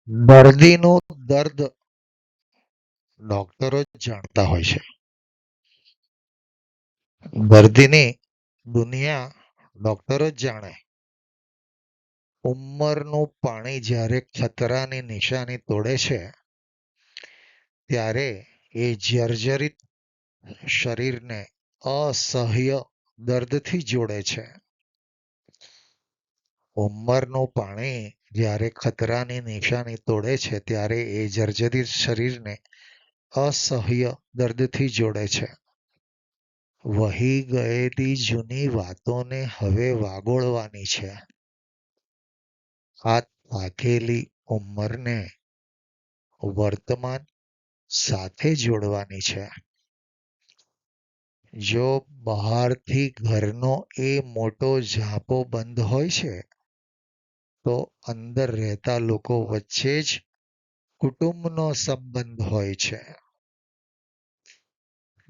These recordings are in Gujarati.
દર્દીનું દર્દ ડોક્ટરો જ જાણતા હોય છે. દર્દીની દુનિયા ડોક્ટરો જ જાણે. ઉંમરનું પાણી જ્યારે ખતરાની નિશાની તોડે છે ત્યારે એ જર્જરિત શરીરને અસહ્ય દર્દથી જોડે છે. ઉંમરનું પાણી જ્યારે ખતરાની નિશાની તોડે છે ત્યારે એ જર્જરિત શરીરને અસહ્ય દર્દથી જોડે છે. વહી ગયેલી જૂની વાતોને હવે વાગોળવાની છે. આ થાકેલી ઉંમરને વર્તમાન સાથે જોડવાની છે. જો બહારથી ઘરનો એ મોટો ઝાંપો બંધ હોય છે તો અંદર રહેતા લોકો વચ્ચે જ કુટુંબનો સંબંધ હોય છે.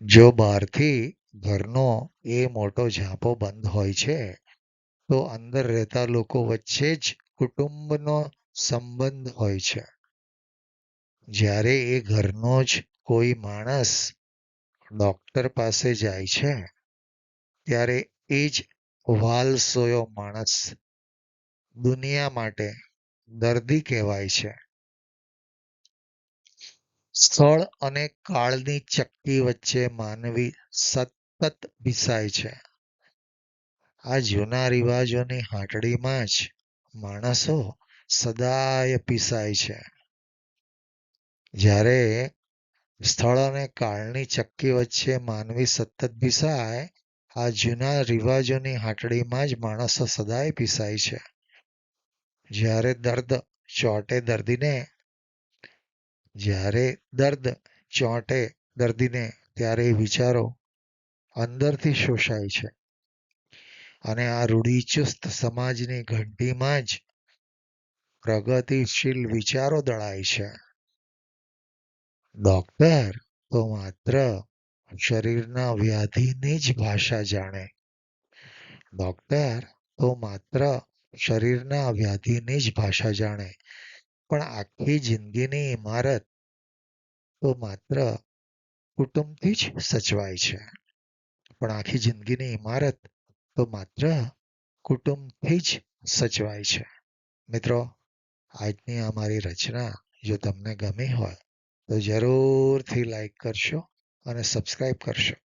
જો બહારથી ઘરનો એ મોટો ઝાંપો બંધ હોય છે તો અંદર રહેતા લોકો વચ્ચે જ કુટુંબનો સંબંધ હોય છે. જ્યારે એ ઘરનો જ કોઈ માણસ ડોક્ટર પાસે જાય છે ત્યારે એ જ વાલસોયો માણસ દુનિયા માટે દર્દી કહેવાય છે. સ્થળ અને કાળની ચક્કી વચ્ચે માનવી સતત પીસાય છે. આ જૂના રિવાજોની હાટડીમાં જ માણસો સદાય પીસાય છે. જ્યારે સ્થળ અને કાળની ચક્કી વચ્ચે માનવી સતત પીસાય, આ જૂના રિવાજોની હાટડીમાં જ માણસો સદાય પીસાય છે. જ્યારે દર્દ ચોંટે દર્દીને ત્યારે એ વિચારો અંદરથી શોષાય છે અને આ રૂઢિચુસ્ત સમાજની ઘંટીમાં જ પ્રગતિશીલ વિચારો દળાય છે. ડોક્ટર તો માત્ર શરીરના વ્યાધિની જ ભાષા જાણે. ડોક્ટર તો માત્ર શરીરના વ્યાધિની જ ભાષા જાણે, પણ આખી જિંદગીની ઇમારત તો માત્ર કુટુંબથી જ સચવાય છે. પણ આખી જિંદગીની ઇમારત તો માત્ર કુટુંબથી જ સચવાય છે. મિત્રો, આજની આ મારી રચના જો તમને ગમી હોય તો જરૂરથી લાઈક કરશો અને સબસ્ક્રાઈબ કરશો.